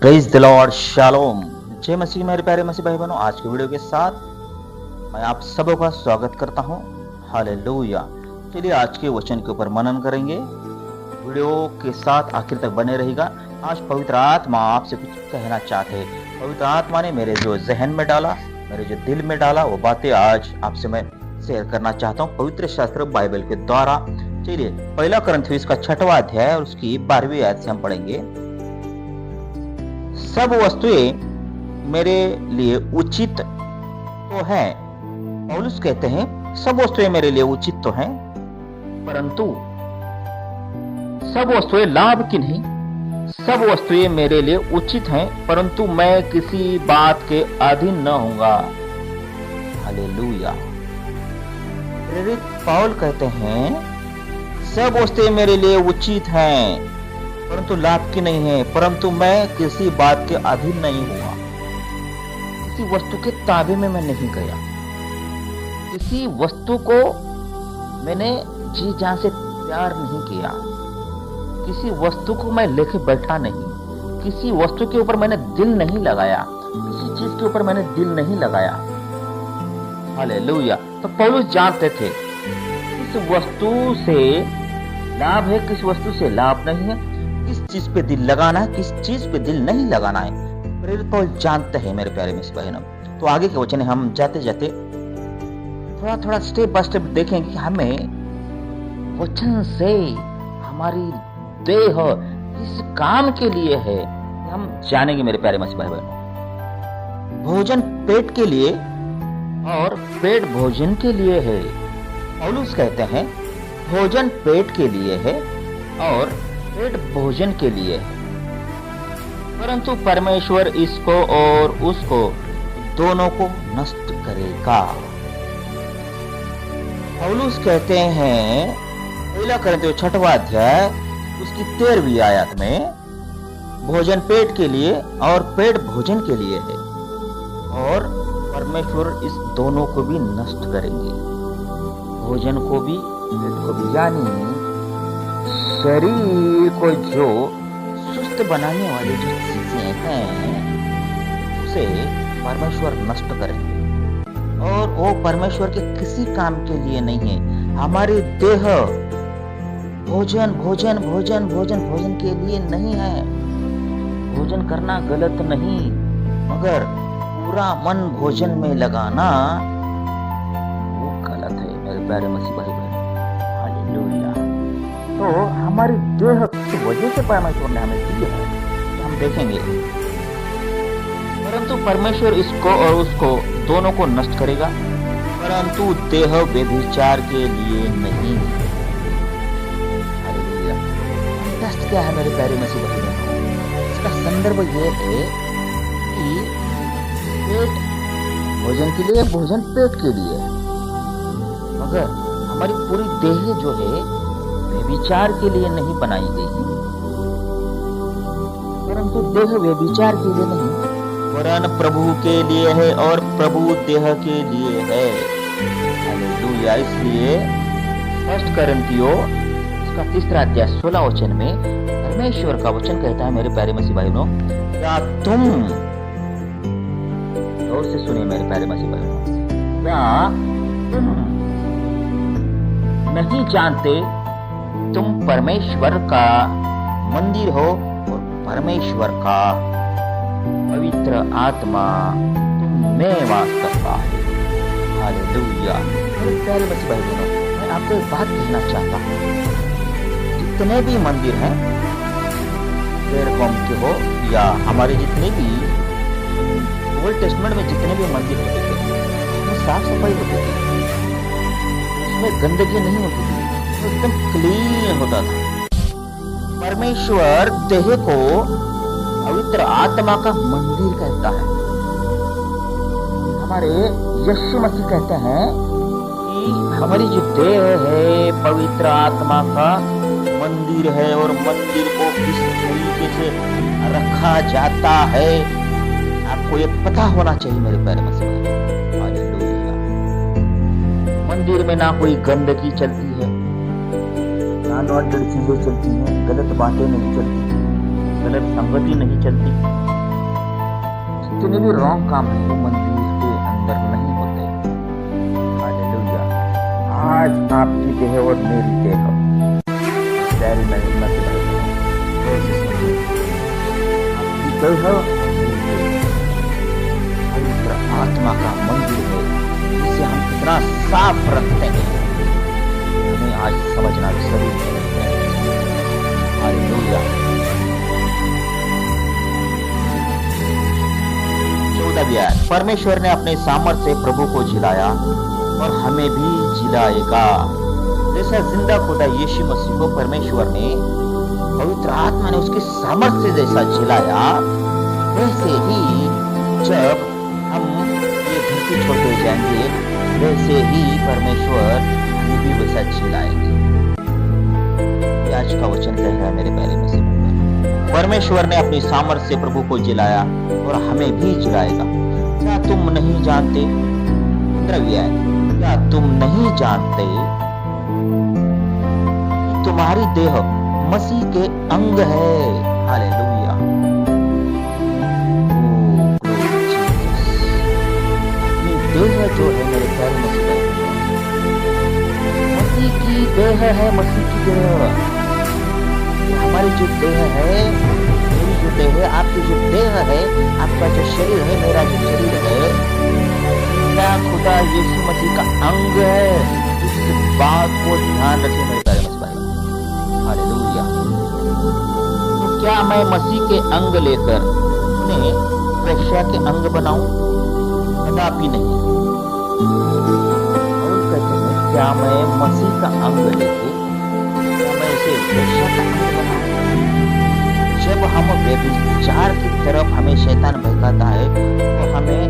Praise the Lord, shalom. जय मसीह। मेरे प्यारे मसीह भाई बहनों, आज की वीडियो के साथ मैं आप सबों का स्वागत करता हूं। हालेलुया। चलिए आज के वचन के ऊपर मनन करेंगे। वीडियो के साथ आखिर तक बने रहेगा। आज पवित्र आत्मा आपसे कुछ कहना चाहते हैं। पवित्र आत्मा ने मेरे जो जहन में डाला, मेरे जो दिल में डाला, वो बातें आज आपसे मैं शेयर करना चाहता हूँ पवित्र शास्त्र बाइबल के द्वारा। चलिए पहला कुरिन्थियों का 6वां अध्याय और उसकी 12वीं आयत से हम पढ़ेंगे। सब वस्तुएं मेरे लिए उचित तो है। पौलुस कहते हैं सब वस्तुएं मेरे लिए उचित तो हैं, परंतु सब वस्तुएं लाभ की नहीं। सब वस्तुएं मेरे लिए उचित हैं, परंतु मैं किसी बात के अधीन न होऊंगा। हालेलुया। प्रेरित पौल कहते हैं सब वस्तुएं मेरे लिए उचित हैं, परंतु लाभ की नहीं है, परंतु मैं किसी बात के अधीन नहीं हुआ। किसी वस्तु के ताबे में मैं नहीं गया। किसी वस्तु को मैंने जी जान से प्यार नहीं किया। किसी वस्तु को मैं लेके बैठा नहीं। किसी वस्तु के ऊपर मैंने दिल नहीं लगाया। किसी चीज के ऊपर मैंने दिल नहीं लगाया। हालेलुया। तो पौलुस जानते थे किस वस्तु से लाभ है, किस वस्तु से लाभ नहीं है, किस चीज पे दिल लगाना है, किस चीज पे दिल नहीं लगाना है। प्रेरित पौल जानते हैं मेरे प्यारे मिस बहनों। तो आगे के वचन हम जाते जाते थोड़ा थोड़ा स्टेप बाय स्टेप देखेंगे कि हमें वचन से हमारी देह किस काम के लिए है, हम जानेंगे मेरे प्यारे मसीह भाई बहन। भोजन पेट के लिए और पेट भोजन के लिए है। पौलुस कहते हैं भोजन पेट के लिए है और पेट भोजन के लिए है, परंतु परमेश्वर इसको और उसको दोनों को नष्ट करेगा। पौलुस कहते हैं पहला कुरिन्थियों 6वां अध्याय उसकी 13वीं आयत में भोजन पेट के लिए और पेट भोजन के लिए है, और परमेश्वर इस दोनों को भी नष्ट करेंगे। भोजन को भी पेट को भी, यानी शरीर को जो सुस्त बनाने वाली जो चीजें हैं उसे परमेश्वर नष्ट करेंगे, और वो परमेश्वर के किसी काम के लिए नहीं है। हमारी देह भोजन भोजन भोजन भोजन भोजन के लिए नहीं है। भोजन करना गलत नहीं, मगर पूरा मन भोजन में लगाना वो गलत है मेरे प्यारे मसीह भाई बहन। हालेलुया। तो हमारी देह की वजह से परमेश्वर ने हमें दी है, तो हम देखेंगे। परंतु परमेश्वर इसको और उसको दोनों को नष्ट करेगा, परंतु देह व्यभिचार के लिए नहीं। हालेलुया। नष्ट क्या है मेरे प्यारे मसीह भाई बहन? इसका संदर्भ ये है कि पेट भोजन के लिए, भोजन पेट के लिए, मगर हमारी पूरी देह जो है व्यभिचार के लिए नहीं बनाई गई, परंतु देह व्यभिचार के लिए नहीं, वरन प्रभु के लिए है और प्रभु देह के लिए है। हालेलुया। इसलिए 1 कुरिन्थियों उसका 3रा अध्याय 16 वचन में परमेश्वर का वचन कहता है मेरे प्यारे मसीह भाइयों, क्या तुम, गौर से सुनिए मेरे प्यारे मसीह भाइयों, क्या तुम नहीं जानते तुम परमेश्वर का मंदिर हो और परमेश्वर का पवित्र आत्मा तुम में वास करता है। हालेलुया। मेरे प्यारे बच्चे भाई बहनों, मैं आपको एक बात कहना चाहता हूँ। जितने भी मंदिर हैं, गैर कौम के हो या हमारे जितने भी ओल्ड टेस्टमेंट में जितने भी मंदिर होते थे, उसमें साफ सफाई होती थी, उसमें गंदगी नहीं होती थी, एकदम क्लीन होता था। परमेश्वर देह को पवित्र आत्मा का मंदिर कहता है। हमारे यीशु मसीह कहते हैं कि हमारी जो देह है पवित्र आत्मा का मंदिर है, और मंदिर को किस तरीके से रखा जाता है आपको ये पता होना चाहिए मेरे प्यारे मसीह। हालेलुया। मंदिर में ना कोई गंदगी चलती है, ना नॉर्मल चीजें चलती हैं, गलत बातें नहीं चलती, गलत संगति नहीं चलती, जितने भी रॉन्ग काम है वो मंदिर के अंदर नहीं होते। हालेलुया। आज आपकी देह और मेरी देह प्यारी महिमा से भरी है। आपकी देह पवित्र आत्मा का मंदिर है, जिसे हम कितना साफ रखते हैं, हमें आज समझना जरूरी है। हालेलुया। 14 परमेश्वर ने अपने सामर्थ्य से प्रभु को जिलाया और हमें भी जिलाएगा। जैसा जिंदा खुदा यीशु मसीह को परमेश्वर ने पवित्र आत्मा ने उसके सामर्थ्य से जैसा जिलाया, वैसे ही जब हम ये धरती छोड़ते जाएंगे, वैसे ही परमेश्वर हमें भी वैसा जिलाएंगे। आज का वचन कह रहा है मेरे प्यारे मसीह, परमेश्वर ने अपनी सामर्थ्य से प्रभु को जिलाया और हमें भी जिलाएगा। क्या तुम नहीं जानते? 15 क्या तुम नहीं जानते कि तुम्हारी देह मसीह के अंग है? हालेलुया। अपनी देह जो है मेरे प्यारे मसीह की देह है, मसीह की देह। हमारी जो देह है, मेरी जो देह है, आपकी जो देह है, आपका जो शरीर है, मेरा जो शरीर है, क्या खुदा यीशु मसीह का अंग है? इस बात को ध्यान रखें मेरे प्यारे मसीह भाई। हालेलुया। तो क्या मैं मसीह के अंग लेकर उन्हें वेश्या के अंग बनाऊं? कदापि नहीं। और कहते हैं क्या मैं मसीह का अंग लेके वेश्या का अंग बनाऊं? जब हम व्यभिचार की तरफ हमें शैतान बहकाता है, तो हमें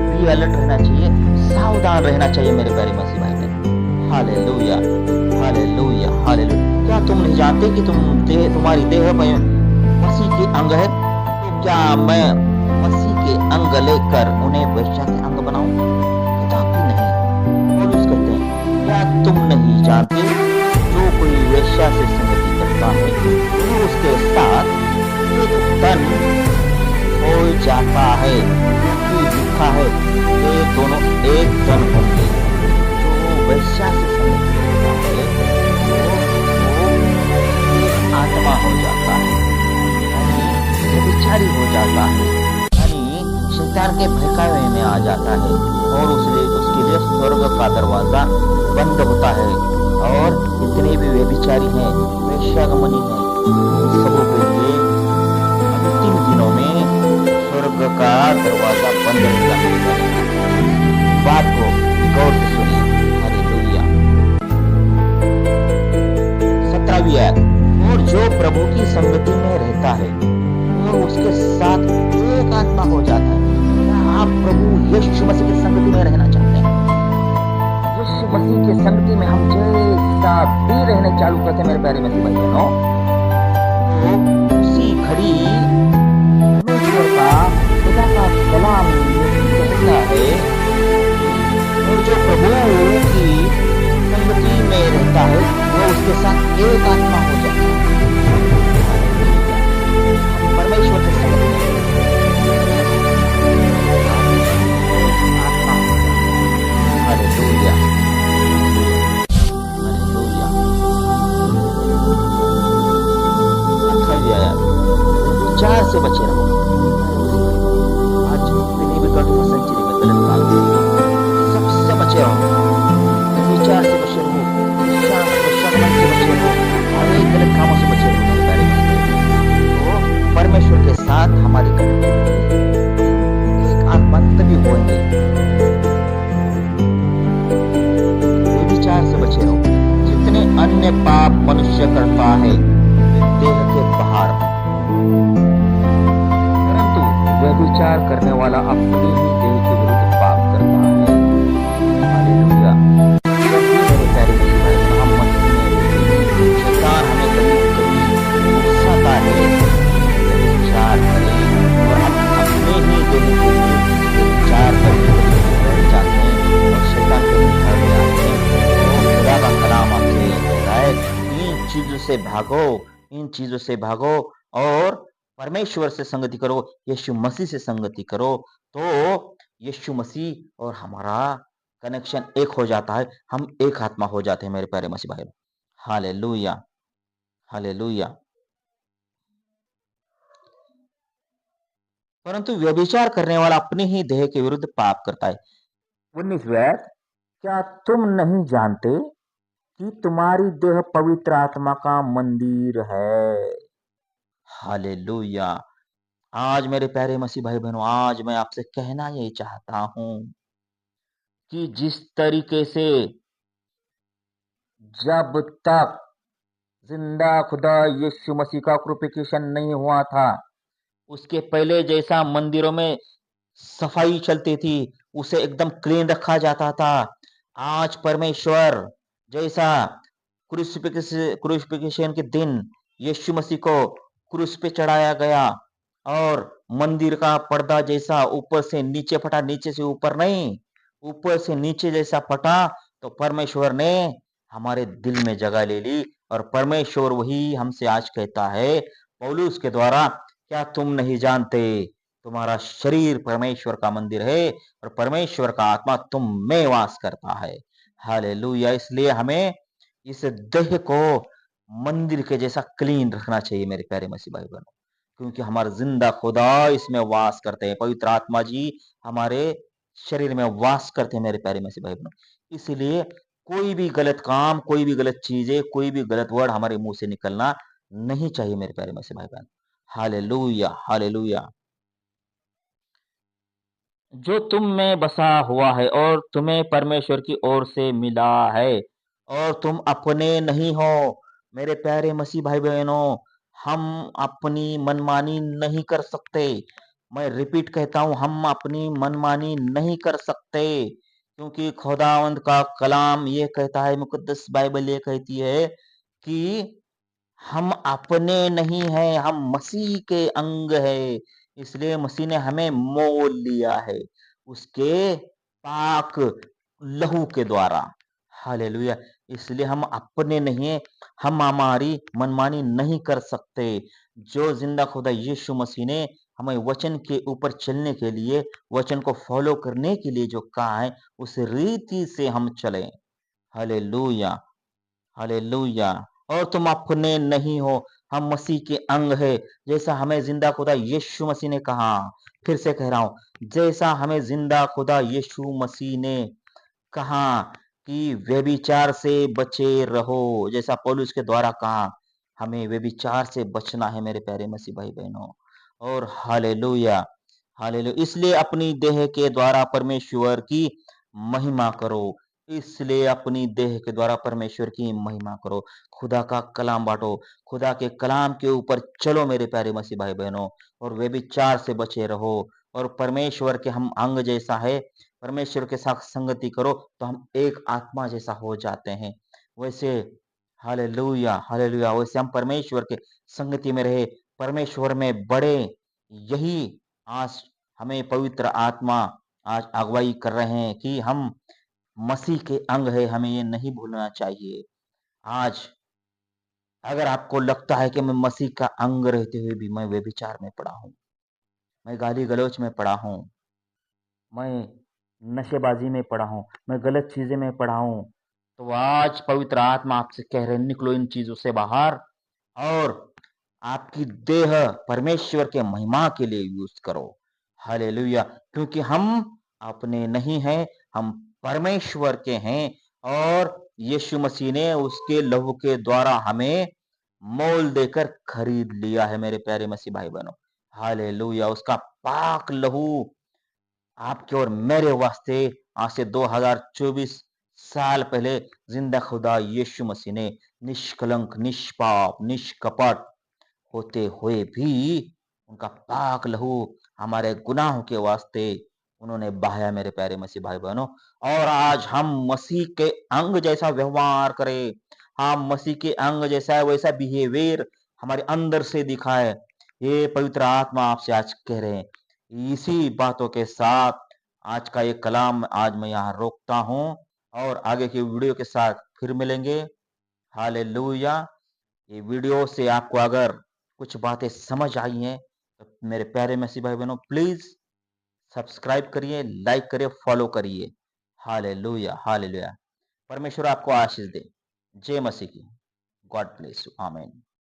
भी अलर्ट रहना चाहिए, सावधान रहना चाहिए मेरे प्यारे मसीह भाई बहन। Hallelujah, hallelujah, hallelujah. क्या तुम नहीं जानते कि तुम्हारी देह मसीह के अंग है? तो क्या मैं मसीह के अंग लेकर उन्हें वेश्या के अंग बनाऊं? कदापि नहीं। पौलुस कहते हैं क्या तुम नहीं जानते जो कोई वेश्या से संगति करता है वो उसके साथ एक तन हो जाता है, क्योंकि लिखा है ये दोनों एक तन होंगे। जो वेश्या से संगति करता है वो एक आत्मा हो जाता है, यानी व्यभिचारी हो जाता है, यानी शैतान के बहकावे में आ जाता है और उसके लिए स्वर्ग का दरवाजा बंद होता है। और जितने भी व्यभिचारी हैं, वेश्यागमनी हैं, सबों के लिए अंतिम दिनों में स्वर्ग का दरवाजा बंद रहेगा। बात को गौर से सुनिए। हालेलुया। 17 और जो प्रभु की संगति में रहता है वो उसके साथ एक आत्मा हो जाता है। क्या आप प्रभु यीशु मसीह की संगति में रहना चाहते हैं? यीशु मसीह की संगति में हम जैसा भी रहने चालू करते हैं मेरे प्यारे मसीह भाई बहनों, तो उसी घड़ी परमेश्वर का खुदा का कलाम कहता है और जो प्रभु की संगति में रहता है वो उसके साथ एक आत्मा हो जाता है। परमेश्वर के संगति में आत्मा। Hallelujah, hallelujah. 28 विचार से बचे रहो। आज जितनी भी 21st सेंचुरी में गलत काम सबसे बचे रहो। विचार से बचे रहो, शर्म से बचे रहो, और एक गलत कामों से बचे रहो। तो परमेश्वर के साथ हमारी कनेक्टिविटी एक आत्मा तभी होंगे। विचार से बचे रहो। जितने अन्य पाप मनुष्य करता है देह के बाहर, परंतु व्यभिचार करने वाला अपनी ही देह के विरुद्ध पाप करता है। हालेलुया। मेरे प्यारे भाई, हम शैतान हमें कभी उकसाता है व्यभिचार करें और हम अपने ही देह के विचार करके बैठ जाते हैं और शैतान के घर में आते हैं। खुदा का कलाम आपसे कह रहा है इन चीजों से भागो, इन चीजों से भागो और परमेश्वर से संगति करो, यीशु मसीह से संगति करो, तो यीशु मसीह और हमारा कनेक्शन एक हो जाता है। हम एक आत्मा हो जाते हैं मेरे प्यारे मसीह भाई। Hallelujah, hallelujah. परंतु व्यभिचार करने वाला अपने ही देह के विरुद्ध पाप करता है। 19 वैद, क्या तुम नहीं जानते कि तुम्हारी देह पवित्र आत्मा का मंदिर है? हालेलुया। आज मेरे प्यारे मसीह भाई बहनों, आज मैं आपसे कहना यही चाहता हूं कि जिस तरीके से जब तक जिंदा खुदा यीशु मसीह का क्रूसिफिक्शन नहीं हुआ था, उसके पहले जैसा मंदिरों में सफाई चलती थी, उसे एकदम क्लीन रखा जाता था। आज परमेश्वर जैसा क्रूसिफिक्शन के दिन यीशु मसीह को क्रूस पे चढ़ाया गया और मंदिर का पर्दा जैसा ऊपर से नीचे फटा, नीचे से ऊपर नहीं, ऊपर से नीचे जैसा फटा, तो परमेश्वर ने हमारे दिल में जगह ले ली। और परमेश्वर वही हमसे आज कहता है पौलुस के द्वारा, क्या तुम नहीं जानते तुम्हारा शरीर परमेश्वर का मंदिर है और परमेश्वर का आत्मा तुम में वास करता है। हालेलुया। इसलिए हमें इस देह को मंदिर के जैसा क्लीन रखना चाहिए मेरे प्यारे मसीह भाई बहनों, क्योंकि हमारा जिंदा खुदा इसमें वास करते हैं। पवित्र आत्मा जी हमारे शरीर में वास करते हैं मेरे प्यारे मसीह भाई बहनों। इसलिए कोई भी गलत काम, कोई भी गलत चीजें, कोई भी गलत वर्ड हमारे मुंह से निकलना नहीं चाहिए मेरे प्यारे मसीह भाई बहन। Hallelujah, hallelujah. जो तुम में बसा हुआ है और तुम्हें परमेश्वर की ओर से मिला है, और तुम अपने नहीं हो। मेरे प्यारे मसीह भाई बहनों, हम अपनी मनमानी नहीं कर सकते। मैं रिपीट कहता हूं, हम अपनी मनमानी नहीं कर सकते, क्योंकि खुदावंद का कलाम ये कहता है, मुकद्दस बाइबल ये कहती है कि हम अपने नहीं हैं, हम मसीह के अंग हैं। इसलिए मसीह ने हमें मोल लिया है उसके पाक लहू के द्वारा। हालेलुया। इसलिए हम अपने नहीं हैं, हम हमारी मनमानी नहीं कर सकते। जो जिंदा खुदा यीशु मसीह ने हमें वचन के ऊपर चलने के लिए, वचन को फॉलो करने के लिए जो कहा है, उस रीति से हम चलें। Hallelujah, hallelujah. और तुम अपने नहीं हो, हम मसीह के अंग है। जैसा हमें जिंदा खुदा यीशु मसीह ने कहा, फिर से कह रहा हूं, जैसा हमें जिंदा खुदा यीशु मसीह ने कहा कि व्यभिचार से बचे रहो, जैसा पौलुस के द्वारा कहा, हमें व्यभिचार से बचना है मेरे प्यारे मसीह भाई बहनों। और हालेलुया, हालेलुया। इसलिए अपनी देह के द्वारा परमेश्वर की महिमा करो। इसलिए अपनी देह के द्वारा परमेश्वर की महिमा करो। खुदा का कलाम बांटो, खुदा के कलाम के ऊपर चलो मेरे प्यारे मसीह भाई बहनों, और व्यभिचार से बचे रहो। और परमेश्वर के हम अंग जैसा है, परमेश्वर के साथ संगति करो तो हम एक आत्मा जैसा हो जाते हैं। वैसे हालेलुया, हालेलुया। वैसे हम परमेश्वर के संगति में रहे, परमेश्वर में बढ़े। यही आज हमें पवित्र आत्मा आज अगुवाई कर रहे हैं कि हम मसीह के अंग है, हमें ये नहीं भूलना चाहिए। आज अगर आपको लगता है कि मैं मसीह का अंग रहते हुए भी मैं व्यभिचार में पड़ा हूँ, मैं गाली गलौच में पड़ा हूँ, मैं नशेबाजी में पड़ा हूँ, मैं गलत चीजें में पड़ा हूँ, तो आज पवित्र आत्मा आपसे कह रहे हैं, निकलो इन चीजों से बाहर और आपकी देह परमेश्वर के महिमा के लिए यूज करो। हालेलुया। क्योंकि हम अपने नहीं हैं, हम परमेश्वर के हैं, और यीशु मसीह ने उसके लहू के द्वारा हमें मोल देकर खरीद लिया है मेरे प्यारे मसीह भाई बहनों। हालेलुया। उसका पाक लहू आपके और मेरे वास्ते आज से 2024 साल पहले जिंदा खुदा यीशु मसीह ने निष्कलंक, निष्पाप, निष्कपट होते हुए भी उनका पाक लहू हमारे गुनाहों के वास्ते उन्होंने बहाया मेरे प्यारे मसीह भाई बहनों। और आज हम मसीह के अंग जैसा व्यवहार करें, हम मसीह के अंग जैसा वैसा बिहेवियर हमारे अंदर से दिखाए, ये पवित्र आत्मा आपसे आज कह रहे हैं। इसी बातों के साथ आज का ये कलाम आज मैं यहाँ रोकता हूँ, और आगे की वीडियो के साथ फिर मिलेंगे। हालेलुया। ये वीडियो से आपको अगर कुछ बातें समझ आई हैं तो मेरे प्यारे मसीह भाई बहनों, प्लीज सब्सक्राइब करिए, लाइक करिए, फॉलो करिए। Hallelujah, hallelujah. परमेश्वर आपको आशीष दे। जय मसीह की। God bless you. आमीन।